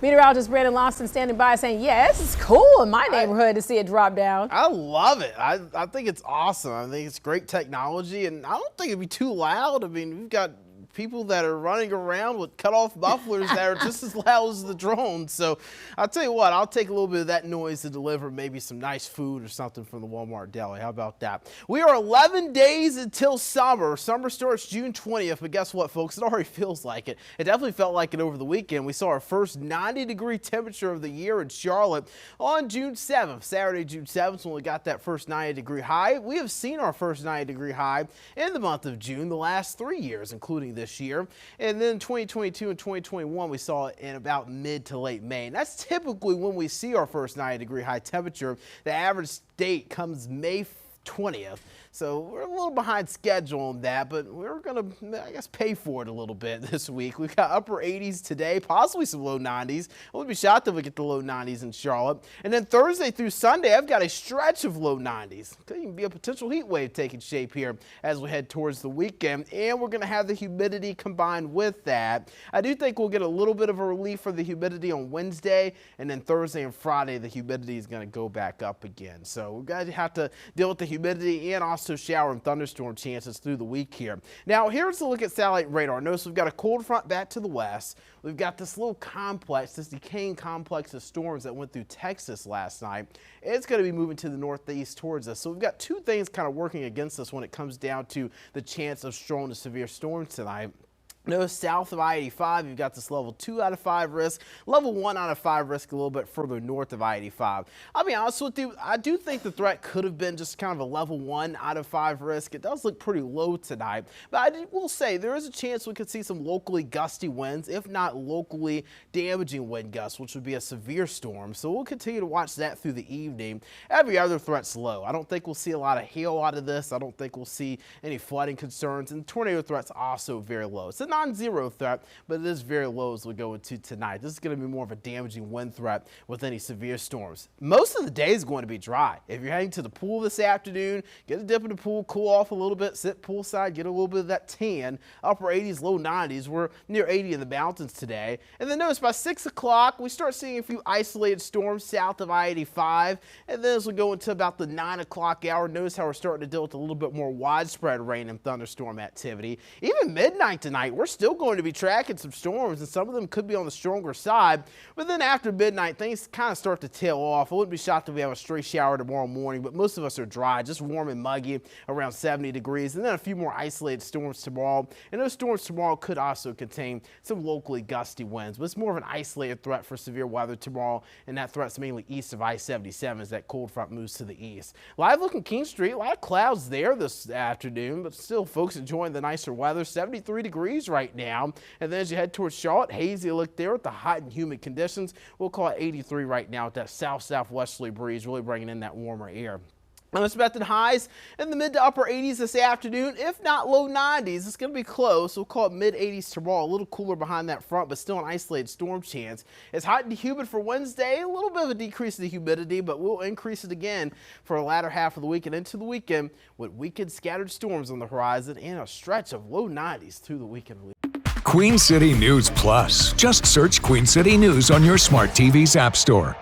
Meteorologist Brandon Lawson standing by saying, yeah, this is cool in my neighborhood to see it drop down. I love it. I think it's awesome. I think it's great technology, and I don't think it'd be too loud. I mean, we've got people that are running around with cut-off mufflers that are just as loud as the drone. So I'll tell you what, I'll take a little bit of that noise to deliver maybe some nice food or something from the Walmart deli. How about that? We are 11 days until summer. Summer starts June 20th, but guess what, folks? It already feels like it. It definitely felt like it over the weekend. We saw our first 90-degree temperature of the year in Charlotte on June 7th. Saturday, June 7th, when we got that first 90-degree high. We have seen our first 90-degree high in the month of June the last 3 years, including this year. And then 2022 and 2021, we saw it in about mid to late May. And that's typically when we see our first 90-degree high temperature. The average date comes May 20th. So we're a little behind schedule on that, but we're going to, I guess, pay for it a little bit this week. We've got upper 80s today, possibly some low 90s. I wouldn't be shocked if we get the low 90s in Charlotte. And then Thursday through Sunday, I've got a stretch of low 90s. Could even be a potential heat wave taking shape here as we head towards the weekend. And we're going to have the humidity combined with that. I do think we'll get a little bit of a relief for the humidity on Wednesday. And then Thursday and Friday, the humidity is going to go back up again. So we're going to have to deal with the humidity and also shower and thunderstorm chances through the week here. Now, here's a look at satellite radar. Notice we've got a cold front back to the west. We've got this little complex, this decaying complex of storms that went through Texas last night. It's going to be moving to the northeast towards us. So we've got two things kind of working against us when it comes down to the chance of strong to severe storms tonight. Notice south of I-85, you've got this level 2 out of 5 risk, level 1 out of 5 risk a little bit further north of I-85. I'll be honest with you, I do think the threat could have been just kind of a level 1 out of 5 risk. It does look pretty low tonight, but I will say there is a chance we could see some locally gusty winds, if not locally damaging wind gusts, which would be a severe storm. So we'll continue to watch that through the evening. Every other threat's low. I don't think we'll see a lot of hail out of this. I don't think we'll see any flooding concerns, and tornado threat's also very low. It's a non-zero threat, but it is very low as we go into tonight. This is going to be more of a damaging wind threat with any severe storms. Most of the day is going to be dry. If you're heading to the pool this afternoon, get a dip in the pool, cool off a little bit, sit poolside, get a little bit of that tan. Upper 80s, low 90s. We're near 80 in the mountains today. And then notice by 6 o'clock, we start seeing a few isolated storms south of I-85. And then as we go into about the 9 o'clock hour, notice how we're starting to deal with a little bit more widespread rain and thunderstorm activity. Even midnight tonight, we're still going to be tracking some storms, and some of them could be on the stronger side. But then after midnight, things kind of start to tail off. I wouldn't be shocked if we have a stray shower tomorrow morning, but most of us are dry, just warm and muggy, around 70 degrees. And then a few more isolated storms tomorrow. And those storms tomorrow could also contain some locally gusty winds, but it's more of an isolated threat for severe weather tomorrow, and that threat's mainly east of I-77 as that cold front moves to the east. Live look at King Street, a lot of clouds there this afternoon, but still folks enjoying the nicer weather. 73 degrees right now. And then as you head towards Charlotte, hazy look there with the hot and humid conditions. We'll call it 83 right now with that south-southwesterly breeze really bringing in that warmer air. Unexpected highs in the mid to upper 80s this afternoon, if not low 90s. It's going to be close. We'll call it mid 80s tomorrow. A little cooler behind that front, but still an isolated storm chance. It's hot and humid for Wednesday. A little bit of a decrease in the humidity, but we'll increase it again for the latter half of the week and into the weekend with weekend scattered storms on the horizon and a stretch of low 90s through the weekend. Queen City News Plus. Just search Queen City News on your smart TV's app store.